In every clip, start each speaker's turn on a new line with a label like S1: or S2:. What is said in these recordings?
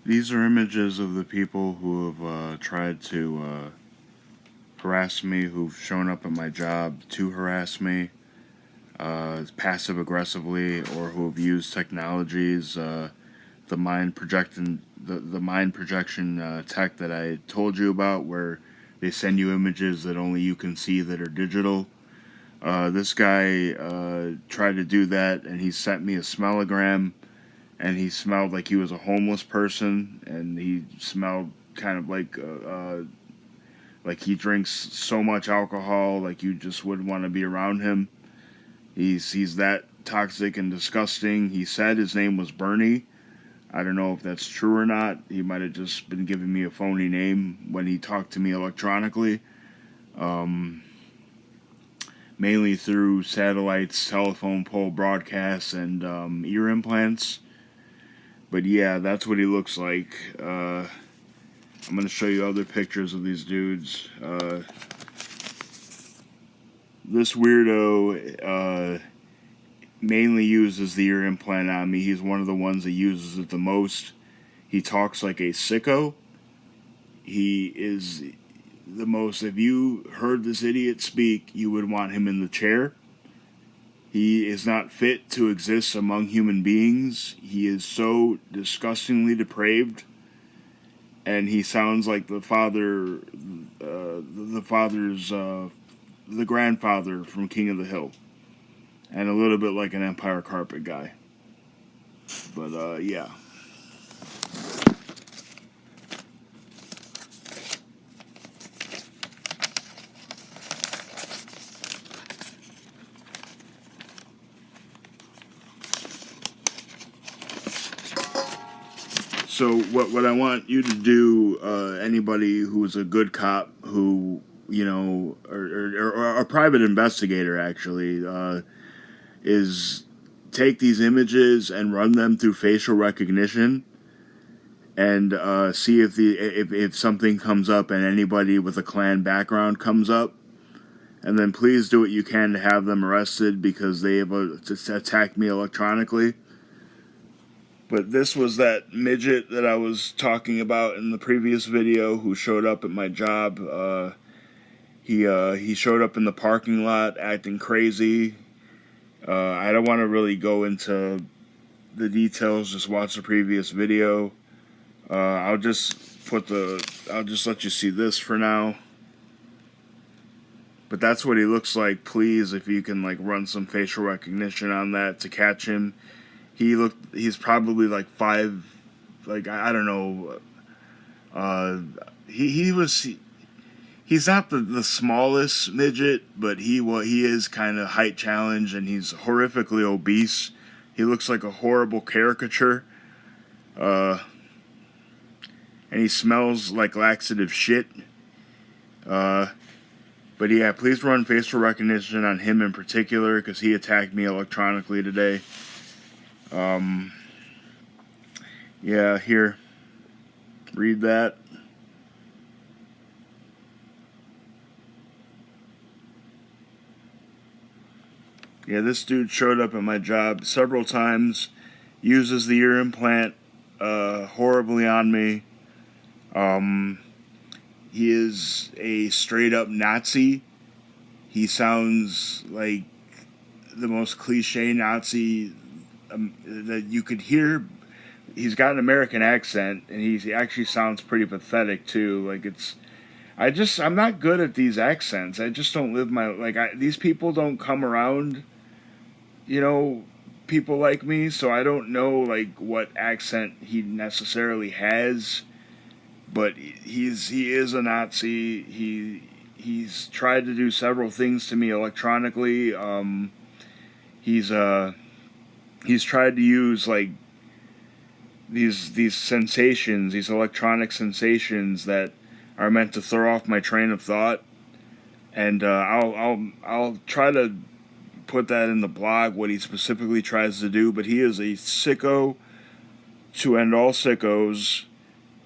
S1: These are images of the people who have tried to harass me, who've shown up at my job to harass me, passive aggressively, or who have used technologies, the mind projection tech that I told you about, where they send you images that only you can see that are digital. This guy tried to do that, and he sent me a smellogram, and he smelled like he was a homeless person, and he smelled kind of like he drinks so much alcohol, like you just wouldn't want to be around him. He's that toxic and disgusting. He said his name was Bernie. I don't know if that's true or not. He might have just been giving me a phony name when he talked to me electronically, um, mainly through satellites, telephone pole broadcasts, and ear implants. But yeah, that's what he looks like. I'm going to show you other pictures of these dudes. This weirdo mainly uses the ear implant on me. He's one of the ones that uses it the most. He talks like a sicko. He is the most. If you heard this idiot speak, you would want him in the chair. He is not fit to exist among human beings. He is so disgustingly depraved, and he sounds like the grandfather from King of the Hill, and a little bit like an Empire Carpet guy. But yeah. So what I want you to do, anybody who's a good cop, who or a private investigator actually, is take these images and run them through facial recognition, and see if something comes up and anybody with a Klan background comes up, and then please do what you can to have them arrested because they have attacked me electronically. But this was that midget that I was talking about in the previous video who showed up at my job. He showed up in the parking lot acting crazy. I don't want to really go into the details. Just watch the previous video. I'll just let you see this for now. But that's what he looks like. Please, if you can run some facial recognition on that to catch him. He's probably like five, I don't know. He's not the smallest midget, but he is kind of height challenged, and he's horrifically obese. He looks like a horrible caricature. And he smells like laxative shit. But yeah, please run facial recognition on him in particular, because he attacked me electronically today. Yeah, here. Read that. Yeah, this dude showed up at my job several times, uses the ear implant horribly on me. He is a straight up Nazi. He sounds like the most cliche Nazi that you could hear. He's got an American accent, and he actually sounds pretty pathetic too. I'm not good at these accents. I just don't live these people don't come around, people like me, so I don't know what accent he necessarily has. But he is a Nazi. He's tried to do several things to me electronically. He's tried to use these sensations, these electronic sensations that are meant to throw off my train of thought, and I'll try to put that in the blog what he specifically tries to do. But he is a sicko to end all sickos.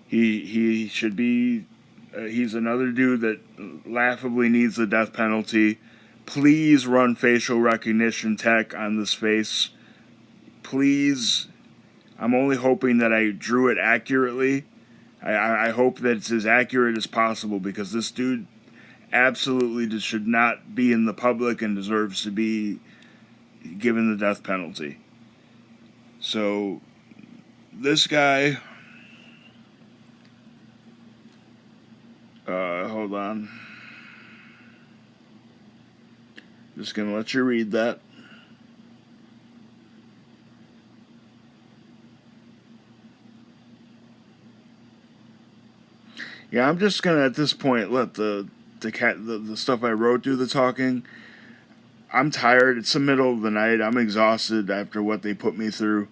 S1: He should be. He's another dude that laughably needs the death penalty. Please run facial recognition tech on this face. Please. I'm only hoping that I drew it accurately. I hope that it's as accurate as possible, because this dude absolutely just should not be in the public and deserves to be given the death penalty. So, this guy, hold on. Just gonna let you read that. Yeah, I'm just gonna at this point let the stuff I wrote do the talking. I'm tired. It's the middle of the night. I'm exhausted after what they put me through.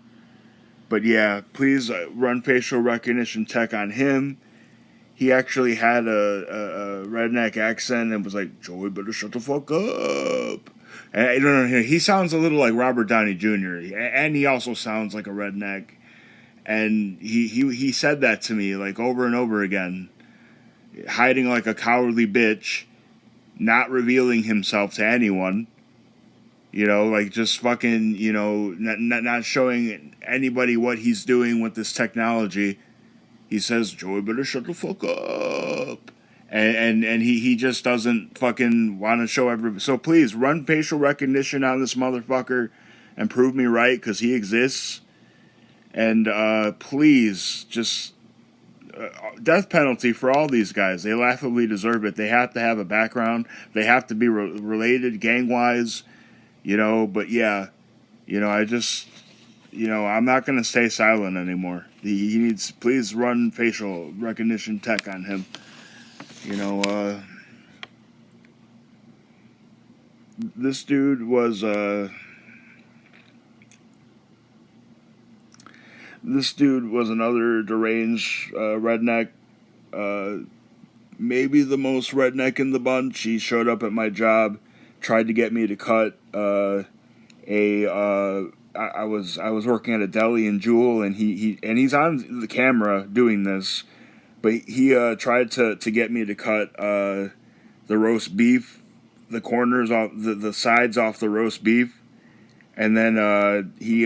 S1: But yeah, please run facial recognition tech on him. He actually had a redneck accent and was like, "Joey, better shut the fuck up." And I don't know, he sounds a little like Robert Downey Jr. And he also sounds like a redneck. And he said that to me like over and over again, hiding like a cowardly bitch, not revealing himself to anyone. You know, like just fucking, you know, not showing anybody what he's doing with this technology. He says, "Joey, better shut the fuck up." And he just doesn't fucking want to show everybody. So please, run facial recognition on this motherfucker and prove me right, because he exists. And please, just death penalty for all these guys. They laughably deserve it. They have to have a background. They have to be related gang-wise. You know, but yeah, you know, I'm not going to stay silent anymore. He needs, please run facial recognition tech on him. You know, this dude was, another deranged redneck, maybe the most redneck in the bunch. He showed up at my job, tried to get me to cut I was working at a deli in Jewel, and he's on the camera doing this, but he tried to get me to cut the roast beef, the corners off the sides off the roast beef, and then he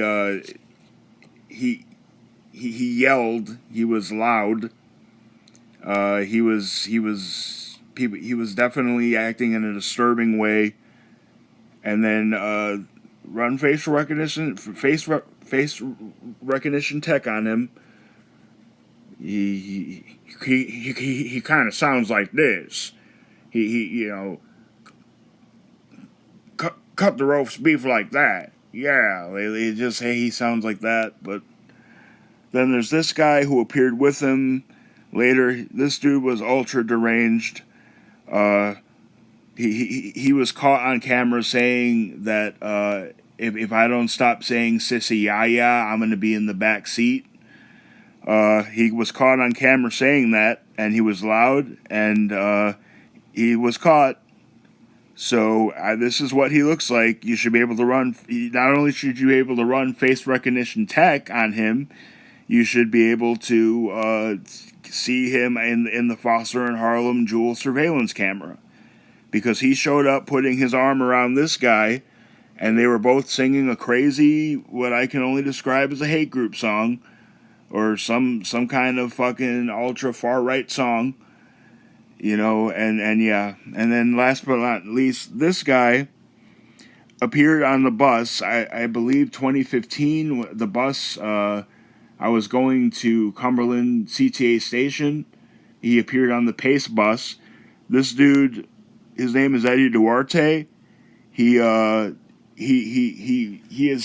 S1: yelled. He was loud. He was definitely acting in a disturbing way, and then run facial recognition tech on him. He kind of sounds like this. He you know, cut the roast beef like that. Yeah, they just say he sounds like that. But then there's this guy who appeared with him later. This dude was ultra deranged. He was caught on camera saying that if I don't stop saying "sissy yaya," I'm going to be in the back seat. He was caught on camera saying that, and he was loud, and he was caught. So this is what he looks like. You should be able to run. Not only should you be able to run face recognition tech on him, you should be able to see him in the Foster and Harlem Jewel surveillance camera. Because he showed up putting his arm around this guy, and they were both singing a crazy, what I can only describe as a hate group song, or some kind of fucking ultra far right song, you know, and yeah. And then last but not least, this guy appeared on the bus, I believe 2015, the bus, I was going to Cumberland CTA station. He appeared on the Pace bus. This dude, his name is Eddie Duarte. He has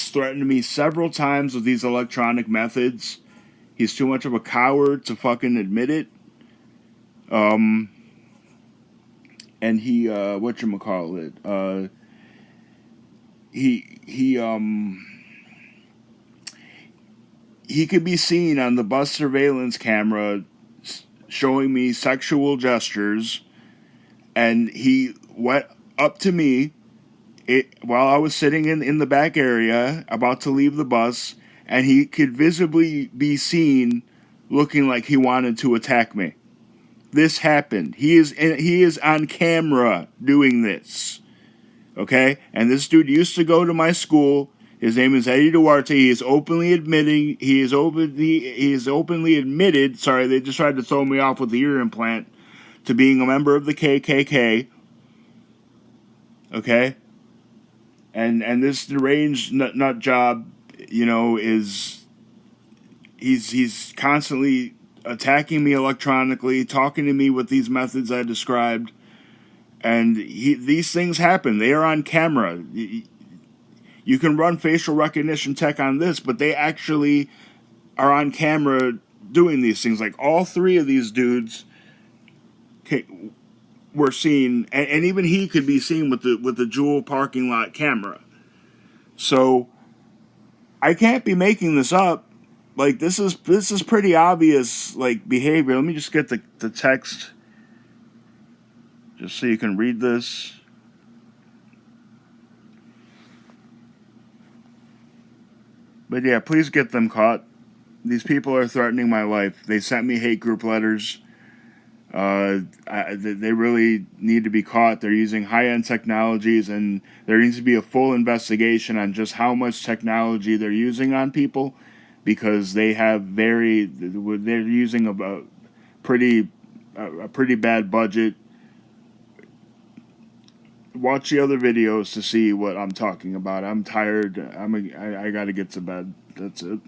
S1: threatened me several times with these electronic methods. He's too much of a coward to fucking admit it. And he whatchamacallit? He could be seen on the bus surveillance camera showing me sexual gestures, and he went up to me while I was sitting in the back area about to leave the bus, and he could visibly be seen looking like he wanted to attack me. This happened. He is on camera doing this. Okay? And this dude used to go to my school. His name is Eddie Duarte. He is openly admitting. He is openly admitted. Sorry, they just tried to throw me off with the ear implant, to being a member of the KKK. Okay, and this deranged nut job, is he's constantly attacking me electronically, talking to me with these methods I described, and these things happen. They are on camera. You can run facial recognition tech on this, but they actually are on camera doing these things. Like, all three of these dudes were seen, and even he could be seen with the Jewel parking lot camera. So I can't be making this up. Like, this is pretty obvious, like, behavior. Let me just get the text, just so you can read this. But yeah, please get them caught. These people are threatening my life. They sent me hate group letters. They really need to be caught. They're using high-end technologies, and there needs to be a full investigation on just how much technology they're using on people, because they're using a pretty bad budget. Watch the other videos to see what I'm talking about. I'm tired. I got to get to bed. That's it.